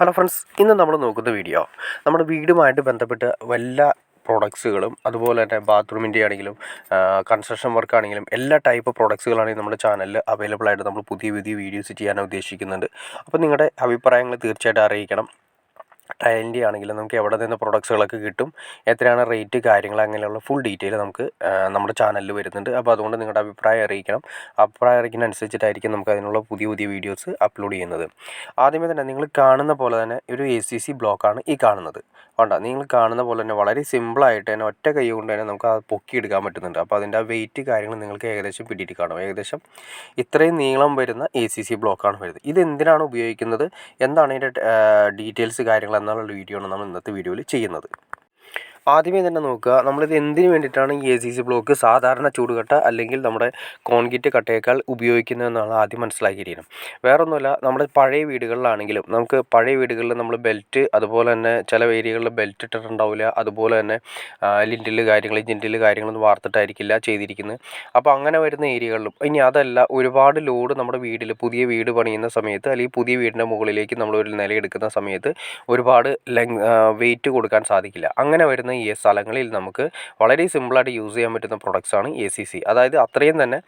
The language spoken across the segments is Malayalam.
ഹലോ ഫ്രണ്ട്സ്, ഇന്ന് നമ്മൾ നോക്കുന്ന വീഡിയോ നമ്മുടെ വീടുമായിട്ട് ബന്ധപ്പെട്ട് എല്ലാ പ്രോഡക്ട്സുകളും അതുപോലെ തന്നെ ബാത്റൂമിൻ്റെ ആണെങ്കിലും കൺസ്ട്രക്ഷൻ വർക്കാണെങ്കിലും എല്ലാ ടൈപ്പ് പ്രോഡക്ട്സുകളാണെങ്കിലും നമ്മുടെ ചാനലിൽ അവൈലബിൾ ആയിട്ട് നമ്മൾ പുതിയ വീഡിയോസ് ചെയ്യാൻ ഉദ്ദേശിക്കുന്നുണ്ട്. അപ്പോൾ നിങ്ങളുടെ അഭിപ്രായങ്ങൾ തീർച്ചയായിട്ടും അറിയിക്കണം. ടൈലിൻ്റെ ആണെങ്കിലും നമുക്ക് എവിടെ നിന്ന് പ്രൊഡക്ട്സുകളൊക്കെ കിട്ടും, എത്രയാണ് റേറ്റ്, കാര്യങ്ങൾ അങ്ങനെയുള്ള ഫുൾ ഡീറ്റെയിൽ നമുക്ക് നമ്മുടെ ചാനലിൽ വരുന്നുണ്ട്. അപ്പോൾ അതുകൊണ്ട് നിങ്ങളുടെ അഭിപ്രായം അറിയിക്കണം. അഭിപ്രായം അറിയിക്കുന്ന അനുസരിച്ചിട്ടായിരിക്കും നമുക്ക് അതിനുള്ള പുതിയ വീഡിയോസ് അപ്ലോഡ് ചെയ്യുന്നത്. ആദ്യമേ തന്നെ നിങ്ങൾ കാണുന്ന പോലെ തന്നെ ഒരു ACC ബ്ലോക്കാണ് ഈ കാണുന്നത്. വേണ്ട, നിങ്ങൾ കാണുന്ന പോലെ തന്നെ വളരെ സിമ്പിളായിട്ട് തന്നെ ഒറ്റ കൈ കൊണ്ട് തന്നെ നമുക്ക് അത് പൊക്കിയെടുക്കാൻ പറ്റുന്നുണ്ട്. അപ്പോൾ അതിൻ്റെ ആ വെയിറ്റ് കാര്യങ്ങൾ നിങ്ങൾക്ക് ഏകദേശം പിടിയിട്ട് കാണും. ഏകദേശം ഇത്രയും നീളം വരുന്ന ACC ബ്ലോക്കാണ് വരുന്നത്. ഇത് എന്തിനാണ് ഉപയോഗിക്കുന്നത്, എന്താണ് ഇതിൻ്റെ ഡീറ്റെയിൽസ് കാര്യങ്ങൾ എന്നുള്ള വീഡിയോ ആണ് നമ്മൾ ഇന്നത്തെ വീഡിയോയിൽ ചെയ്യുന്നത്. ആദ്യമേ തന്നെ നോക്കുക, നമ്മളിത് എന്തിനു വേണ്ടിയിട്ടാണ് ഈ ACC ബ്ലോക്ക് സാധാരണ ചൂടുകട്ട അല്ലെങ്കിൽ നമ്മുടെ കോൺക്രീറ്റ് കട്ടയേക്കാൾ ഉപയോഗിക്കുന്നതെന്നാണ് ആദ്യം മനസ്സിലാക്കിയിരിക്കണം. വേറൊന്നുമല്ല, നമ്മുടെ പഴയ വീടുകളിലാണെങ്കിലും നമുക്ക് പഴയ വീടുകളിൽ നമ്മൾ ബെൽറ്റ്, അതുപോലെ തന്നെ ചില ഏരിയകളിൽ ബെൽറ്റ് ഇട്ടിട്ടുണ്ടാവില്ല, അതുപോലെ തന്നെ ജിൻറ്റിൽ കാര്യങ്ങളൊന്നും വാർത്തിട്ടായിരിക്കില്ല ചെയ്തിരിക്കുന്നത്. അപ്പോൾ അങ്ങനെ വരുന്ന ഏരിയകളിലും ഇനി അതല്ല, ഒരുപാട് ലോഡ് നമ്മുടെ വീട്ടിൽ പുതിയ വീട് പണിയുന്ന സമയത്ത് അല്ലെങ്കിൽ പുതിയ വീടിൻ്റെ മുകളിലേക്ക് നമ്മളൊരു നിലയെടുക്കുന്ന സമയത്ത് ഒരുപാട് വെയിറ്റ് കൊടുക്കാൻ സാധിക്കില്ല. അങ്ങനെ വരുന്ന ഈ സ്ഥലങ്ങളിൽ നമുക്ക് വളരെ സിമ്പിളായിട്ട് യൂസ് ചെയ്യാൻ പറ്റുന്ന പ്രൊഡക്ട്സാണ് ACC. അതായത് അത്രയും തന്നെ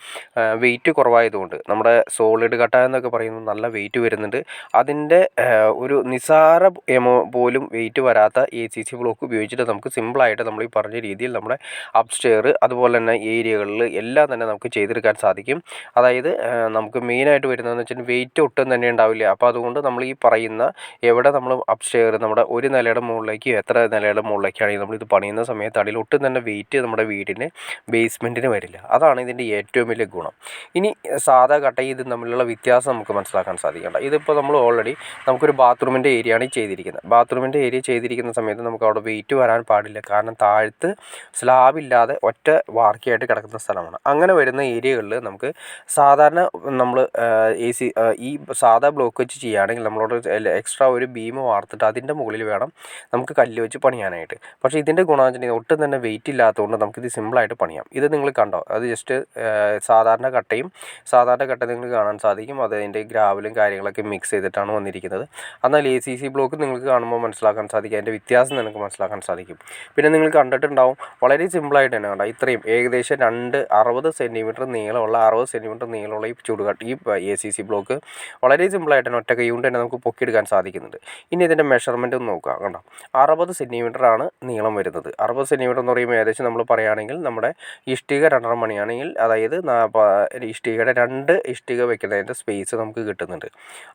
വെയിറ്റ് കുറവായതുകൊണ്ട് നമ്മുടെ സോളിഡ് കട്ട എന്നൊക്കെ പറയുന്നത് നല്ല വെയിറ്റ് വരുന്നുണ്ട്. അതിൻ്റെ ഒരു നിസാര പോലും വെയിറ്റ് വരാത്ത ACC ബ്ലോക്ക് ഉപയോഗിച്ചിട്ട് നമുക്ക് സിമ്പിളായിട്ട് നമ്മൾ ഈ പറഞ്ഞ രീതിയിൽ നമ്മുടെ അപ്സ്റ്റെയർ അതുപോലെ തന്നെ ഏരിയകളിൽ എല്ലാം തന്നെ നമുക്ക് ചെയ്തെടുക്കാൻ സാധിക്കും. അതായത് നമുക്ക് മെയിനായിട്ട് വരുന്നതെന്ന് വെച്ചാൽ വെയിറ്റ് ഒട്ടും തന്നെ ഉണ്ടാവില്ല. അപ്പോൾ അതുകൊണ്ട് നമ്മൾ ഈ പറയുന്ന എവിടെ നമ്മൾ അപ്സ്റ്റെയർ നമ്മുടെ ഒരു നിലയുടെ മുകളിലേക്ക് എത്ര നിലയുടെ മുകളിലേക്കാണെങ്കിൽ നമ്മളിത് പണിയുന്ന സമയത്ത് അടിയിൽ ഒട്ടും തന്നെ വെയിറ്റ് നമ്മുടെ വീടിന് ബേസ്മെൻറ്റിന് വരില്ല. അതാണ് ഇതിൻ്റെ ഏറ്റവും വലിയ ഗുണം. ഇനി സാധാ കട്ടയും ഇതും തമ്മിലുള്ള വ്യത്യാസം നമുക്ക് മനസ്സിലാക്കാൻ സാധിക്കേണ്ട. ഇതിപ്പോൾ നമ്മൾ ഓൾറെഡി നമുക്കൊരു ബാത്റൂമിൻ്റെ ഏരിയ ആണ് ചെയ്തിരിക്കുന്നത്. ബാത്റൂമിൻ്റെ ഏരിയ ചെയ്തിരിക്കുന്ന സമയത്ത് നമുക്ക് അവിടെ വെയിറ്റ് വരാൻ പാടില്ല. കാരണം താഴത്ത് സ്ലാബില്ലാതെ ഒറ്റ വാർക്കയായിട്ട് കിടക്കുന്ന സ്ഥലമാണ്. അങ്ങനെ വരുന്ന ഏരിയകളിൽ നമുക്ക് സാധാരണ നമ്മൾ ഈ സാധാ ബ്ലോക്ക് വെച്ച് ചെയ്യുകയാണെങ്കിൽ നമ്മളോട് എക്സ്ട്രാ ഒരു ബീം വാർത്തിട്ട് അതിൻ്റെ മുകളിൽ വേണം നമുക്ക് കല്ല് വെച്ച് പണിയാനായിട്ട്. പക്ഷേ ഇതിൻ്റെ ഗുണമെന്ന് വെച്ചിട്ടുണ്ടെങ്കിൽ ഒട്ടും തന്നെ വെയിറ്റ് ഇല്ലാത്തതുകൊണ്ട് നമുക്കിത് സിമ്പിളായിട്ട് പണിയാം. ഇത് നിങ്ങൾ കണ്ടോ, അത് ജസ്റ്റ് സാധാരണ കട്ട നിങ്ങൾക്ക് കാണാൻ സാധിക്കും. അത് അതിൻ്റെ ഗ്രാവലും കാര്യങ്ങളൊക്കെ മിക്സ് ചെയ്തിട്ടാണ് വന്നിരിക്കുന്നത്. എന്നാൽ ACC ബ്ലോക്ക് നിങ്ങൾക്ക് കാണുമ്പോൾ മനസ്സിലാക്കാൻ സാധിക്കും, അതിൻ്റെ വ്യത്യാസം നിങ്ങൾക്ക് മനസ്സിലാക്കാൻ സാധിക്കും. പിന്നെ നിങ്ങൾ കണ്ടിട്ടുണ്ടാവും, വളരെ സിമ്പിളായിട്ട് തന്നെ കണ്ടോ, ഇത്രയും ഏകദേശം 60 സെൻറ്റിമീറ്റർ നീളമുള്ള ഈ ACC ബ്ലോക്ക് വളരെ സിമ്പിളായിട്ട് തന്നെ ഒറ്റ കൈ കൊണ്ട് തന്നെ നമുക്ക് പൊക്കിയെടുക്കാൻ സാധിക്കുന്നുണ്ട്. ഇനി ഇതിൻ്റെ മെഷർമെൻറ്റ് ഒന്ന് നോക്കുക. കണ്ടോ, 60 സെൻറ്റിമീറ്ററാണ് നീളം വരുന്നത്. 60 സെൻറ്റിമീറ്റർ എന്ന് പറയുമ്പോൾ ഏകദേശം നമ്മൾ പറയുകയാണെങ്കിൽ നമ്മുടെ ഇഷ്ടിക 2.5 മണിയാണെങ്കിൽ, അതായത് ഇഷ്ടികയുടെ 2 ഇഷ്ടിക വെക്കുന്നതിൻ്റെ സ്പേസ് നമുക്ക് കിട്ടുന്നുണ്ട്.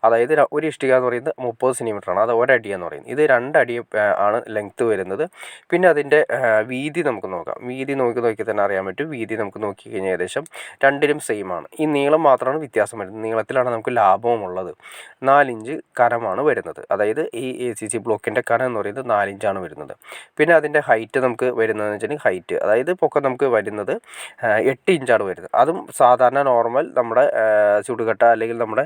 അതായത് ഒരു ഇഷ്ടിക എന്ന് പറയുന്നത് 30 സെൻറ്റിമീറ്ററാണ്, അത് ഒരടി എന്ന് പറയുന്നത്. ഇത് 2 അടി ആണ് ലെങ്ത്ത് വരുന്നത്. പിന്നെ അതിൻ്റെ വീതി നമുക്ക് നോക്കാം. വീതി നോക്കി തന്നെ അറിയാൻ പറ്റും. വീതി നമുക്ക് നോക്കിക്കഴിഞ്ഞാൽ ഏകദേശം രണ്ടിലും സെയിം ആണ്. ഈ നീളം മാത്രമാണ് വ്യത്യാസം വരുന്നത്. നീളത്തിലാണ് നമുക്ക് ലാഭവും ഉള്ളത്. 4 ഇഞ്ച് കനമാണ് വരുന്നത്. അതായത് ഈ ACC ബ്ലോക്കിൻ്റെ കനം എന്ന് പറയുന്നത് 4 ഇഞ്ചാണ് വരുന്നത്. പിന്നെ അതിൻ്റെ ഹൈറ്റ് നമുക്ക് വരുന്നതെന്ന് വെച്ചിട്ടുണ്ടെങ്കിൽ അതായത് പൊക്കം നമുക്ക് വരുന്നത് 8 ഇഞ്ചാണ് വരുന്നത്. അതും സാധാരണ നോർമൽ നമ്മുടെ ചുടുകട്ട അല്ലെങ്കിൽ നമ്മുടെ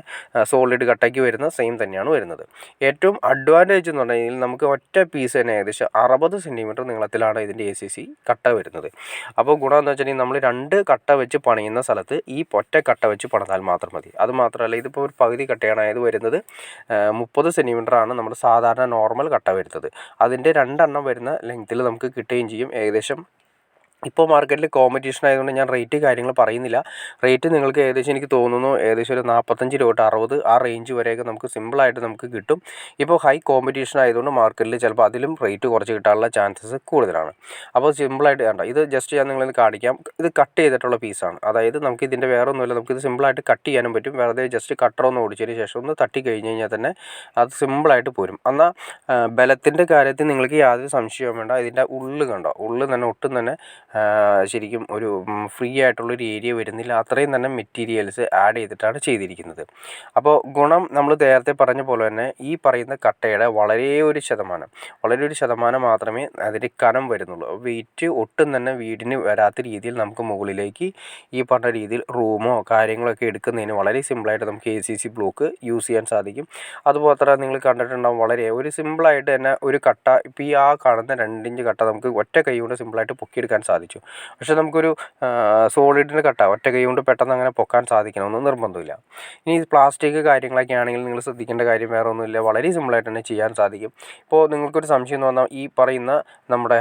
സോളിഡ് കട്ടയ്ക്ക് വരുന്ന സെയിം തന്നെയാണ് വരുന്നത്. ഏറ്റവും അഡ്വാൻറ്റേജ് എന്ന് പറഞ്ഞാൽ നമുക്ക് ഒറ്റ പീസ് തന്നെ ഏകദേശം 60 സെൻറ്റിമീറ്റർ നീളത്തിലാണ് ഇതിൻ്റെ ACC കട്ട വരുന്നത്. അപ്പോൾ ഗുണമെന്ന് വെച്ചിട്ടുണ്ടെങ്കിൽ നമ്മൾ 2 കട്ട വെച്ച് പണിയുന്ന സ്ഥലത്ത് ഈ ഒറ്റ കട്ട വെച്ച് പണിതാൽ മാത്രം മതി. അത് മാത്രമല്ല, ഇതിപ്പോൾ ഒരു പകുതി കട്ടയാണ്. ഇത് വരുന്നത് 30 സെൻറ്റിമീറ്ററാണ് നമ്മുടെ സാധാരണ നോർമൽ കട്ട വരുന്നത്. അതിൻ്റെ 2 എണ്ണം വരുന്ന ലെങ്ത്തിൽ നമുക്ക് കിട്ടുകയും ചെയ്യും. ഏകദേശം ഇപ്പോൾ മാർക്കറ്റിൽ കോമ്പറ്റീഷൻ ആയതുകൊണ്ട് ഞാൻ റേറ്റ് കാര്യങ്ങൾ പറയുന്നില്ല. റേറ്റ് നിങ്ങൾക്ക് ഏകദേശം എനിക്ക് തോന്നുന്നു ഏകദേശം ഒരു 45 രൂപ തൊട്ട് 60 ആ റേഞ്ച് വരെയൊക്കെ നമുക്ക് സിമ്പിളായിട്ട് നമുക്ക് കിട്ടും. ഇപ്പോൾ ഹൈ കോമ്പറ്റീഷൻ ആയതുകൊണ്ട് മാർക്കറ്റിൽ ചിലപ്പോൾ അതിലും റേറ്റ് കുറച്ച് കിട്ടാനുള്ള ചാൻസസ് കൂടുതലാണ്. അപ്പോൾ സിമ്പിളായിട്ട് വേണ്ട, ഇത് ജസ്റ്റ് ഞാൻ നിങ്ങളിൽ കാണിക്കാം. ഇത് കട്ട് ചെയ്തിട്ടുള്ള പീസാണ്. അതായത് നമുക്ക് ഇതിൻ്റെ വേറെ ഒന്നുമില്ല, നമുക്കിത് സിമ്പിളായിട്ട് കട്ട് ചെയ്യാനും പറ്റും. വെറുതെ ജസ്റ്റ് കട്ടർ ഒന്ന് ഓടിച്ചതിന് ശേഷം ഒന്ന് തട്ടി കഴിഞ്ഞ് കഴിഞ്ഞാൽ തന്നെ അത് സിമ്പിളായിട്ട് പോരും. എന്നാൽ ബലത്തിൻ്റെ കാര്യത്തിൽ നിങ്ങൾക്ക് യാതൊരു സംശയവും വേണ്ട. ഇതിൻ്റെ ഉള്ളു കണ്ടോ, ഉള്ളു തന്നെ ഒട്ടും തന്നെ ശരിക്കും ഒരു ഫ്രീ ആയിട്ടുള്ളൊരു ഏരിയ വരുന്നില്ല. അത്രയും തന്നെ മെറ്റീരിയൽസ് ആഡ് ചെയ്തിട്ടാണ് ചെയ്തിരിക്കുന്നത്. അപ്പോൾ ഗുണം നമ്മൾ നേരത്തെ പറഞ്ഞ പോലെ തന്നെ ഈ പറയുന്ന കട്ടയുടെ വളരെ ഒരു ശതമാനം മാത്രമേ അതിൻ്റെ കനം വരുന്നുള്ളൂ. വെയിറ്റ് ഒട്ടും തന്നെ വീടിന് വരാത്ത രീതിയിൽ നമുക്ക് മുകളിലേക്ക് ഈ പറഞ്ഞ രീതിയിൽ റൂമോ കാര്യങ്ങളൊക്കെ എടുക്കുന്നതിന് വളരെ സിമ്പിളായിട്ട് നമുക്ക് ACC ബ്ലോക്ക് യൂസ് ചെയ്യാൻ സാധിക്കും. അതുപോലെ തന്നെ നിങ്ങൾ കണ്ടിട്ടുണ്ടാകും, വളരെ ഒരു സിമ്പിളായിട്ട് തന്നെ ഒരു കട്ട ഇപ്പോൾ ഈ കാണുന്ന 2 ഇഞ്ച് കട്ട നമുക്ക് ഒറ്റ കൈ കൊണ്ട് സിമ്പിളായിട്ട് പൊക്കിയെടുക്കാൻ സാധിക്കും. സാധിച്ചു. പക്ഷേ നമുക്കൊരു സോളിഡിൻ്റെ കട്ട ഒറ്റ കൈ കൊണ്ട് പെട്ടെന്ന് അങ്ങനെ പൊക്കാൻ സാധിക്കണമെന്ന് നിർബന്ധമില്ല. ഇനി പ്ലാസ്റ്റിക് കാര്യങ്ങളൊക്കെ ആണെങ്കിൽ നിങ്ങൾ ശ്രദ്ധിക്കേണ്ട കാര്യം വേറെ ഒന്നുമില്ല, വളരെ സിമ്പിളായിട്ട് തന്നെ ചെയ്യാൻ സാധിക്കും. ഇപ്പോൾ നിങ്ങൾക്കൊരു സംശയം എന്ന് പറഞ്ഞാൽ ഈ പറയുന്ന നമ്മുടെ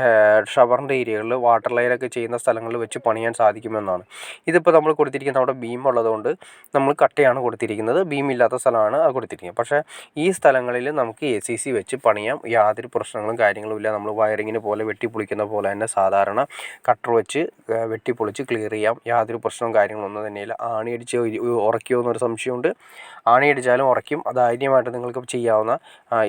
ഷവറിൻ്റെ ഏരിയകളിൽ വാട്ടർ ലൈനൊക്കെ ചെയ്യുന്ന സ്ഥലങ്ങളിൽ വെച്ച് പണിയാൻ സാധിക്കുമെന്നാണ്. ഇതിപ്പോൾ നമ്മൾ കൊടുത്തിരിക്കുന്ന അവിടെ ബീം ഉള്ളതുകൊണ്ട് നമ്മൾ കട്ടയാണ് കൊടുത്തിരിക്കുന്നത്, ബീം ഇല്ലാത്ത സ്ഥലമാണ് അത് കൊടുത്തിരിക്കുന്നത്. പക്ഷേ ഈ സ്ഥലങ്ങളിൽ നമുക്ക് ACC വെച്ച് പണിയാം, യാതൊരു പ്രശ്നങ്ങളും കാര്യങ്ങളും ഇല്ല. നമ്മൾ വയറിങ്ങിന് പോലെ വെട്ടിപ്പൊളിക്കുന്ന പോലെ തന്നെ സാധാരണ കട്ടർ വെച്ച് വെട്ടിപ്പൊളിച്ച് ക്ലിയർ ചെയ്യാം, യാതൊരു പ്രശ്നവും കാര്യങ്ങളും ഒന്നും തന്നെയില്ല. ആണിയടിച്ച് ഉറയ്ക്കുമോ എന്നൊരു സംശയമുണ്ട്. ആണിയടിച്ചാലും ഉറയ്ക്കും. അത് ധൈര്യമായിട്ട് നിങ്ങൾക്ക് ചെയ്യാവുന്ന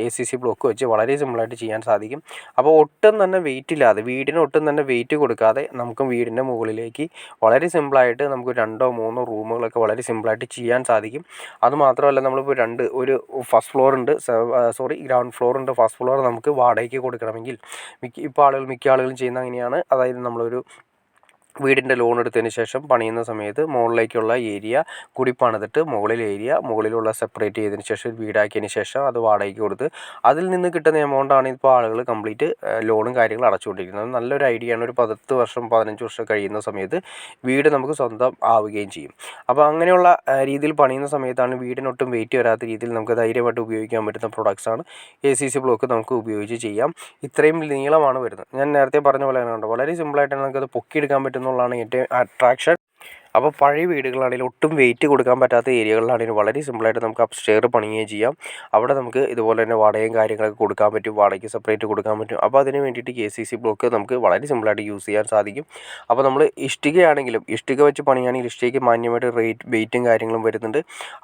ACC ബ്ലോക്ക് വെച്ച് വളരെ സിമ്പിളായിട്ട് ചെയ്യാൻ സാധിക്കും. അപ്പോൾ ഒട്ടും തന്നെ വെയിറ്റ് ഇല്ലാതെ, വീടിന് ഒട്ടും തന്നെ വെയിറ്റ് കൊടുക്കാതെ നമുക്ക് വീടിൻ്റെ മുകളിലേക്ക് വളരെ സിമ്പിളായിട്ട് നമുക്ക് 2 or 3 റൂമുകളൊക്കെ വളരെ സിമ്പിളായിട്ട് ചെയ്യാൻ സാധിക്കും. അതുമാത്രമല്ല, നമ്മളിപ്പോൾ ഒരു ഫസ്റ്റ് ഫ്ലോർ ഉണ്ട്, ഗ്രൗണ്ട് ഫ്ലോർ ഉണ്ട്. ഫസ്റ്റ് ഫ്ലോർ നമുക്ക് വാടകയ്ക്ക് കൊടുക്കണമെങ്കിൽ മിക്ക ആളുകളും ചെയ്യുന്ന അങ്ങനെയാണ്. അതായത് നമ്മളൊരു വീടിൻ്റെ ലോൺ എടുത്തതിന് ശേഷം പണിയുന്ന സമയത്ത് മുകളിലേക്കുള്ള ഏരിയ കൂടി പണിതിട്ട് മുകളിലുള്ള സെപ്പറേറ്റ് ചെയ്തതിന് ശേഷം വീടാക്കിയതിന് ശേഷം അത് വാടകയ്ക്ക് കൊടുത്ത് അതിൽ നിന്ന് കിട്ടുന്ന എമൗണ്ടാണ് ഇപ്പോൾ ആളുകൾ കംപ്ലീറ്റ് ലോണും കാര്യങ്ങളും അടച്ചുകൊണ്ടിരിക്കുന്നത്. നല്ലൊരു ഐഡിയ ആണ്. ഒരു 10 വർഷം 15 വർഷം കഴിയുന്ന സമയത്ത് വീട് നമുക്ക് സ്വന്തം ആവുകയും ചെയ്യും. അപ്പോൾ അങ്ങനെയുള്ള രീതിയിൽ പണിയുന്ന സമയത്താണ് വീടിനൊട്ടും വെയിറ്റ് വരാത്ത രീതിയിൽ നമുക്ക് ധൈര്യമായിട്ട് ഉപയോഗിക്കാൻ പറ്റുന്ന പ്രൊഡക്ട്സാണ് ACC ബ്ലോക്ക്. നമുക്ക് ഉപയോഗിച്ച് ചെയ്യാം. ഇത്രയും നീളമാണ് വരുന്നത്. ഞാൻ നേരത്തെ പറഞ്ഞ പോലെ തന്നെ വളരെ സിമ്പിളായിട്ട് നമുക്കത് പൊക്കിയെടുക്കാൻ പറ്റുന്നതാണ് ഏറ്റവും അട്രാക്ഷൻ. അപ്പോൾ പഴയ വീടുകളാണെങ്കിലും ഒട്ടും വെയിറ്റ് കൊടുക്കാൻ പറ്റാത്ത ഏരിയകളിലാണെങ്കിലും വളരെ സിമ്പിളായിട്ട് നമുക്ക് അപ്സ്റ്റെയർ പണിയുകയും ചെയ്യാം. അവിടെ നമുക്ക് ഇതുപോലെ തന്നെ വാടകയും കാര്യങ്ങളൊക്കെ കൊടുക്കാൻ പറ്റും, വാടകയ്ക്ക് സെപ്പറേറ്റ് കൊടുക്കാൻ പറ്റും. അപ്പോൾ അതിന് വേണ്ടിയിട്ട് ACC ബ്ലോക്ക് നമുക്ക് വളരെ സിമ്പിളായിട്ട് യൂസ് ചെയ്യാൻ സാധിക്കും. അപ്പോൾ നമ്മൾ ഇഷ്ടിക വെച്ച് പണിയാണെങ്കിൽ ഇഷ്ടികയ്ക്ക് മാന്യമായിട്ട് വെയിറ്റും കാര്യങ്ങളും വരുന്നുണ്ട്.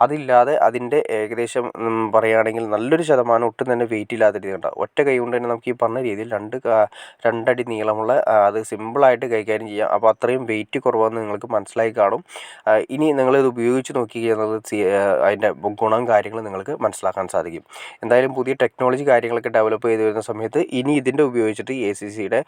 അതില്ലാതെ അതിൻ്റെ ഏകദേശം പറയുകയാണെങ്കിൽ നല്ലൊരു ശതമാനം ഒട്ടും തന്നെ വെയിറ്റ് ഇല്ലാത്ത രീതിയിലുണ്ടാകും. ഒറ്റ കൈ കൊണ്ട് തന്നെ നമുക്ക് ഈ പറഞ്ഞ രീതിയിൽ 2 അടി നീളമുള്ള അത് സിമ്പിളായിട്ട് കൈകാര്യം ചെയ്യാം. അപ്പോൾ അത്രയും വെയിറ്റ് കുറവാണെന്ന് നിങ്ങൾക്ക് മനസ്സിലായി കാണും. ഇനി നിങ്ങളിത് ഉപയോഗിച്ച് നോക്കി കഴിഞ്ഞാൽ അതിൻ്റെ ഗുണം കാര്യങ്ങൾ നിങ്ങൾക്ക് മനസ്സിലാക്കാൻ സാധിക്കും. എന്തായാലും പുതിയ ടെക്നോളജി കാര്യങ്ങളൊക്കെ ഡെവലപ്പ് ചെയ്ത് വരുന്ന സമയത്ത് ഇനി ഇതിൻ്റെ ഉപയോഗിച്ചിട്ട് ACCയുടെ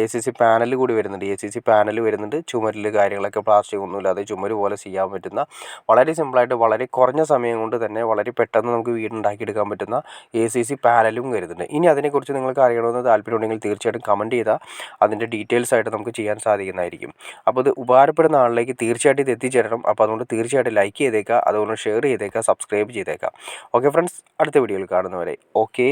ACC പാനൽ കൂടി വരുന്നുണ്ട്. ACC പാനൽ വരുന്നുണ്ട്. ചുമരിൽ കാര്യങ്ങളൊക്കെ പ്ലാസ്റ്റിക് ഒന്നുമില്ലാതെ ചുമര് പോലെ ചെയ്യാൻ പറ്റുന്ന വളരെ സിമ്പിളായിട്ട് വളരെ കുറഞ്ഞ സമയം കൊണ്ട് തന്നെ വളരെ പെട്ടെന്ന് നമുക്ക് വീടുണ്ടാക്കിയെടുക്കാൻ പറ്റുന്ന ACC പാനലും വരുന്നുണ്ട്. ഇനി അതിനെക്കുറിച്ച് നിങ്ങൾക്ക് അറിയണമെന്ന് താല്പര്യമുണ്ടെങ്കിൽ തീർച്ചയായിട്ടും കമൻറ്റ് ചെയ്താൽ അതിൻ്റെ ഡീറ്റെയിൽസ് ആയിട്ട് നമുക്ക് ചെയ്യാൻ സാധിക്കുന്നതായിരിക്കും. അപ്പോൾ ഇത് ഉപകാരപ്പെടുന്ന ആളിലേക്ക് തീർച്ചയായിട്ടും ഇത് എത്തിച്ചേരണം. അപ്പോൾ അതുകൊണ്ട് തീർച്ചയായിട്ടും ലൈക്ക് ചെയ്തേക്കുക, അതുകൊണ്ട് ഷെയർ ചെയ്തേക്കുക, സബ്സ്ക്രൈബ് ചെയ്തേക്കുക. ഓക്കെ ഫ്രണ്ട്സ്, അടുത്ത വീഡിയോയിൽ കാണുന്നവരെ ഓക്കെ.